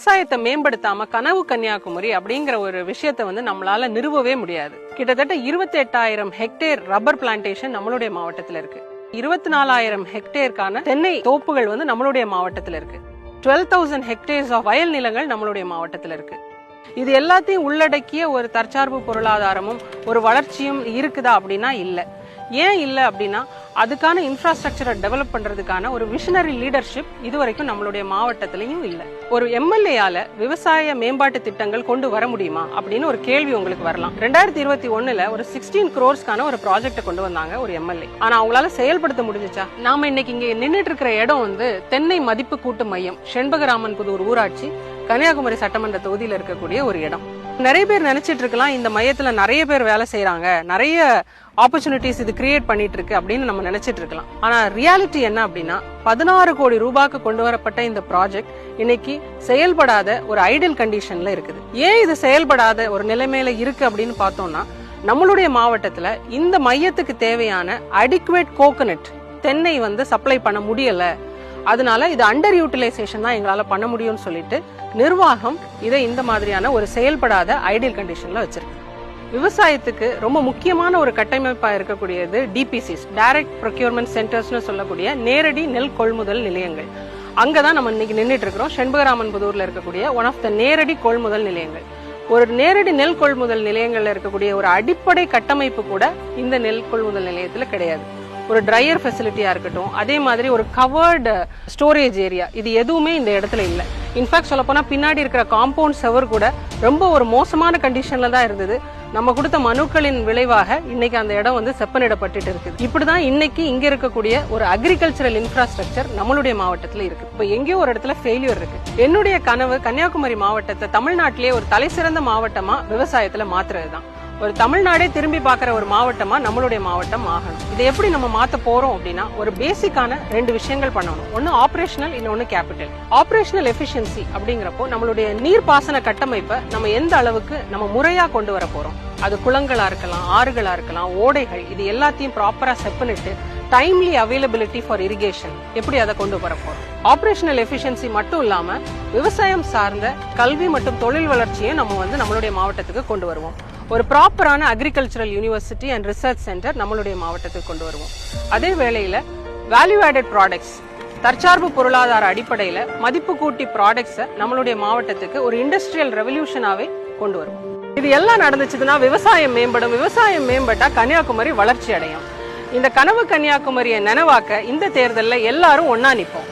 விவசாயத்தை மேம்படுத்தாம கனவு கன்னியாகுமரி அப்படிங்கிற ஒரு விஷயத்தை வந்து நம்மளால நிறுவவே முடியாது. கிட்டத்தட்ட 28,000 ஹெக்டேர் ரப்பர் பிளான்டேஷன் நம்மளுடைய மாவட்டத்துல இருக்கு. 24,000 ஹெக்டேருக்கான தென்னை தோப்புகள் வந்து நம்மளுடைய மாவட்டத்துல இருக்கு. 12,000 ஹெக்டேர்ஸ் ஆஃப் வயல் நிலங்கள் நம்மளுடைய மாவட்டத்துல இருக்கு. இது எல்லாத்தையும் உள்ளடக்கிய ஒரு தற்சார்பு பொருளாதாரமும் ஒரு வளர்ச்சியும் இருக்குதா அப்படின்னா இல்ல. ஏன் இல்ல அப்படின்னா அதுக்கான இன்ஃப்ராஸ்ட்ரக்சரை டெவலப் பண்றதுக்கான ஒரு விஷனரி லீடர்ஷிப் இதுவரைக்கும் நம்மளுடைய மாவட்டத்திலையும் இல்ல. ஒரு எம்எல்ஏயால விவசாய மேம்பாட்டு திட்டங்கள் கொண்டு வர முடியுமா அப்படின்னு ஒரு கேள்வி உங்களுக்கு வரலாம். 2021ல ஒரு 16 crores ஒரு ப்ராஜெக்ட் கொண்டு வந்தாங்க ஒரு எம்எல்ஏ. ஆனா அவங்களால செயல்படுத்த முடிஞ்சுச்சா? நாம இன்னைக்கு இங்க நின்றுட்டு இருக்கிற இடம் வந்து தென்னை மதிப்பு கூட்டு மையம், செண்பகராமன் புதூர் ஊராட்சி, கன்னியாகுமரி சட்டமன்ற தொகுதியில இருக்கக்கூடிய ஒரு இடம். நிறைய பேர் நினைச்சிட்டு இருக்கலாம் இந்த மையத்துல நிறைய பேர் வேலை செய்யறாங்க, நிறைய ஆப்பர்ச்சுனிட்டிஸ் இது கிரியேட் பண்ணிட்டு இருக்கு அப்படின்னு நம்ம நினைச்சிட்டு இருக்கலாம். ஆனா ரியாலிட்டி என்ன அப்படின்னா 16 கோடி ரூபாய்க்கு கொண்டு வரப்பட்ட இந்த ப்ராஜெக்ட் இன்னைக்கு செயல்படாத ஒரு ஐடியல் கண்டிஷன்ல இருக்குது. ஏன் இது செயல்படாத ஒரு நிலைமையில இருக்கு அப்படின்னு பார்த்தோம்னா, நம்மளுடைய மாவட்டத்துல இந்த மையத்துக்கு தேவையான அடிக்குவேட் கோகனட் தென்னை வந்து சப்ளை பண்ண முடியல. அதனால இது அண்டர் யூட்டிலைசேஷன் தான் எங்களால பண்ண முடியும்னு சொல்லிட்டு நிர்வாகம் இதை இந்த மாதிரியான ஒரு செயல்படாத ஐடியல் கண்டிஷன்ல வச்சிருக்கு. விவசாயத்துக்கு ரொம்ப முக்கியமான ஒரு கட்டமைப்பா இருக்கக்கூடியது டிபிசிஸ், டைரக்ட் ப்ரொக்யூர்மெண்ட் சென்டர்ஸ்னு சொல்லக்கூடிய நேரடி நெல் கொள்முதல் நிலையங்கள். அங்கதான் நம்ம இன்னைக்கு நின்றுட்டு இருக்கிறோம். செண்பகராமன் புதூர்ல இருக்கக்கூடிய ஒன் ஆஃப் த நேரடி கொள்முதல் நிலையங்கள். ஒரு நேரடி நெல் கொள்முதல் நிலையங்கள்ல இருக்கக்கூடிய ஒரு அடிப்படை கட்டமைப்பு கூட இந்த நெல் கொள்முதல் நிலையத்துல கிடையாது. ஒரு ட்ரையர் ஃபெசிலிட்டியா இருக்கட்டும், அதே மாதிரி ஒரு கவர்டு ஸ்டோரேஜ் ஏரியா, இது எதுவுமே இந்த இடத்துல இல்ல. இன்ஃபேக்ட் சொல்ல போனா பின்னாடி இருக்கிற காம்பவுண்ட் செவர் கூட ரொம்ப ஒரு மோசமான கண்டிஷன்ல தான் இருந்தது. நம்ம கொடுத்த மனுக்களின் விளைவாக இன்னைக்கு அந்த இடம் வந்து செப்பனிடப்பட்டு இருக்குது. இப்படிதான் இன்னைக்கு இங்க இருக்கக்கூடிய ஒரு அக்ரிகல்ச்சரல் இன்ஃப்ராஸ்ட்ரக்சர் நம்மளுடைய மாவட்டத்துல இருக்கு. இப்ப எங்கேயோ ஒரு இடத்துல ஃபெயிலியர் இருக்கு. என்னுடைய கனவு கன்னியாகுமரி மாவட்டத்தை தமிழ்நாட்டிலேயே ஒரு தலைசிறந்த மாவட்டமா விவசாயத்துல மாத்துறதுதான். ஒரு தமிழ்நாடே திரும்பி பார்க்கிற ஒரு மாவட்டமா நம்மளுடைய மாவட்டம் ஆகணும். இதை எப்படி நம்ம மாத்த போறோம் அப்படின்னா, ஒரு பேசிக்கான 2 விஷயங்கள் பண்ணணும். ஒன்னு ஆபரேஷனல், இன்னொன்னு கேபிட்டல். ஆபரேஷனல் எஃபிஷியன்சி அப்படிங்கிறப்போ நம்மளுடைய நீர்ப்பாசன கட்டமைப்பை நம்ம எந்த அளவுக்கு நம்ம முறையா கொண்டு வர போறோம். அது குளங்களா இருக்கலாம், ஆறுகளா இருக்கலாம், ஓடைகள், இது எல்லாத்தையும் ப்ராப்பரா செப்பனிட்டு டைம்லி அவைலபிலிட்டி ஃபார் இரிகேஷன் எப்படி அதை கொண்டு வர போறோம். ஆபரேஷனல் எஃபிஷியன்சி மட்டும் இல்லாம விவசாயம் சார்ந்த கல்வி மற்றும் தொழில் வளர்ச்சியை நம்ம வந்து நம்மளுடைய மாவட்டத்துக்கு கொண்டு வருவோம். ஒரு ப்ராப்பரான agricultural university and research centre நம்மளுடைய மாவட்டத்துக்கு கொண்டு வருவோம். அதே வேளையில வேல்யூ ஆடட் ப்ராடக்ட்ஸ், தற்சார்பு பொருளாதார அடிப்படையில மதிப்பு கூட்டி ப்ராடக்ட்ஸை நம்மளுடைய மாவட்டத்துக்கு ஒரு இண்டஸ்ட்ரியல் ரெவல்யூஷனாவே கொண்டு வருவோம். இது எல்லாம் நடந்துச்சுன்னா விவசாயம் மேம்படும். விவசாயம் மேம்பட்டா கன்னியாகுமரி வளர்ச்சி அடையும். இந்த கனவு கன்னியாகுமரியை நினைவாக்க இந்த தேர்தலில் எல்லாரும் ஒன்னா நிற்போம்.